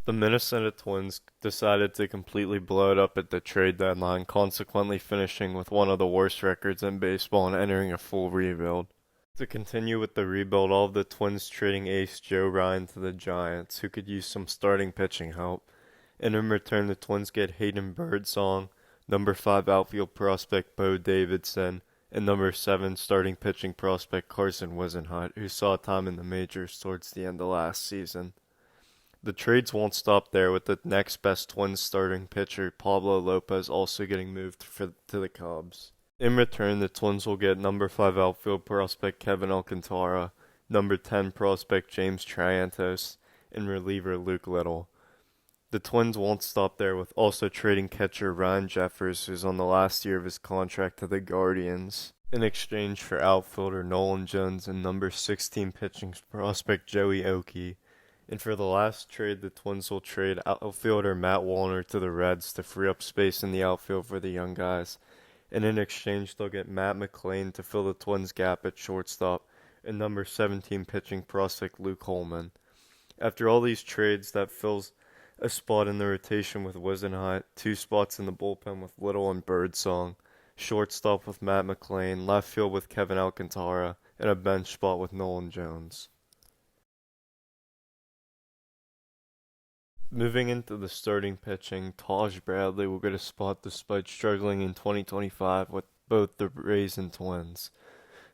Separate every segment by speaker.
Speaker 1: The Minnesota Twins decided to completely blow it up at the trade deadline, consequently finishing with one of the worst records in baseball and entering a full rebuild. To continue with the rebuild, all of the Twins trading ace Joe Ryan to the Giants, who could use some starting pitching help. And in return, the Twins get Hayden Birdsong, number 5 outfield prospect Bo Davidson, and number 7 starting pitching prospect Carson Wisenhunt, who saw time in the majors towards the end of last season. The trades won't stop there, with the next best Twins starting pitcher Pablo Lopez also getting moved to the Cubs. In return, the Twins will get number 5 outfield prospect Kevin Alcantara, number 10 prospect James Triantos, and reliever Luke Little. The Twins won't stop there, with also trading catcher Ryan Jeffers, who's on the last year of his contract, to the Guardians, in exchange for outfielder Nolan Jones and number 16 pitching prospect Joey Oakey. And for the last trade, the Twins will trade outfielder Matt Wallner to the Reds to free up space in the outfield for the young guys. And in exchange, they'll get Matt McLain to fill the Twins' gap at shortstop and number 17 pitching prospect Luke Holman. After all these trades, that fills a spot in the rotation with Wisenhunt, 2 spots in the bullpen with Little and Birdsong, shortstop with Matt McLain, left field with Kevin Alcantara, and a bench spot with Nolan Jones. Moving into the starting pitching, Taj Bradley will get a spot despite struggling in 2025 with both the Rays and Twins.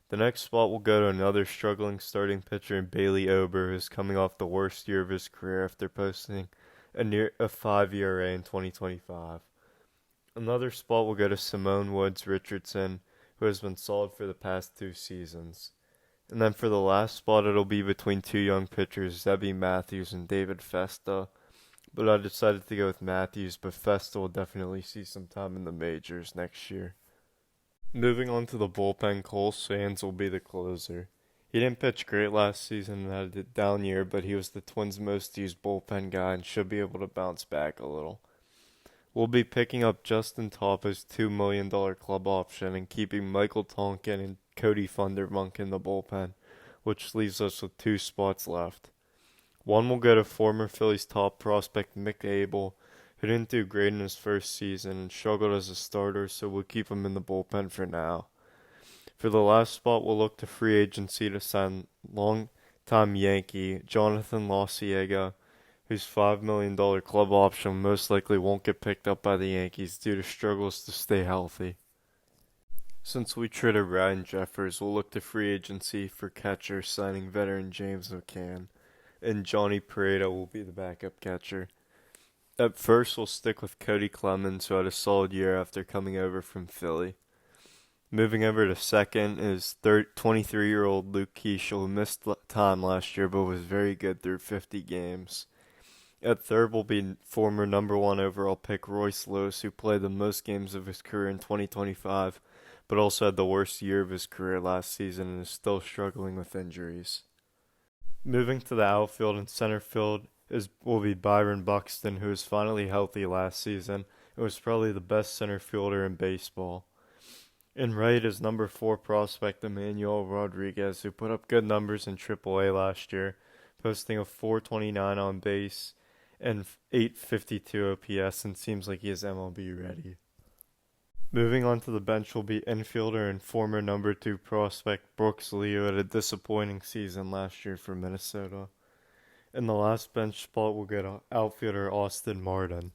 Speaker 1: The next spot will go to another struggling starting pitcher, Bailey Ober, who's coming off the worst year of his career after posting a 5 ERA in 2025. Another spot will go to Simone Woods Richardson, who has been solid for the past 2 seasons. And then for the last spot, it'll be between 2 young pitchers, Zebby Matthews and David Festa. But I decided to go with Matthews, but Festa will definitely see some time in the majors next year. Moving on to the bullpen, Cole Sands will be the closer. He didn't pitch great last season and had a down year, but he was the Twins' most used bullpen guy and should be able to bounce back a little. We'll be picking up Justin Topa's $2 million club option and keeping Michael Tonkin and Cody Funderburk in the bullpen, which leaves us with 2 spots left. One will go to former Phillies top prospect Mick Abel, who didn't do great in his first season and struggled as a starter, so we'll keep him in the bullpen for now. For the last spot, we'll look to free agency to sign longtime Yankee Jonathan Loaisiga, whose $5 million club option most likely won't get picked up by the Yankees due to struggles to stay healthy. Since we traded Ryan Jeffers, we'll look to free agency for catcher, signing veteran James McCann, and Johnny Pareda will be the backup catcher. At first, we'll stick with Cody Clemens, who had a solid year after coming over from Philly. Moving over to second is 23-year-old Luke Keeschel, who missed time last year but was very good through 50 games. At third will be former number 1 overall pick Royce Lewis, who played the most games of his career in 2025, but also had the worst year of his career last season and is still struggling with injuries. Moving to the outfield and center field will be Byron Buxton, who was finally healthy last season and was probably the best center fielder in baseball. In right is number 4 prospect Emmanuel Rodriguez, who put up good numbers in AAA last year, posting a 429 on base and 852 OPS, and seems like he is MLB ready. Moving on to the bench will be infielder and former number 2 prospect Brooks Lee, who had a disappointing season last year for Minnesota. In the last bench spot will get outfielder Austin Martin.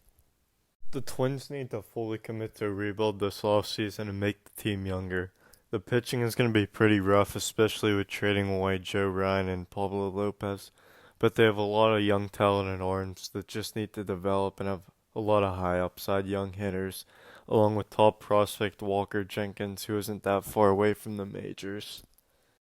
Speaker 1: The Twins need to fully commit to a rebuild this offseason and make the team younger. The pitching is going to be pretty rough, especially with trading away Joe Ryan and Pablo Lopez, but they have a lot of young talent and arms that just need to develop and have a lot of high upside young hitters, along with top prospect Walker Jenkins, who isn't that far away from the majors.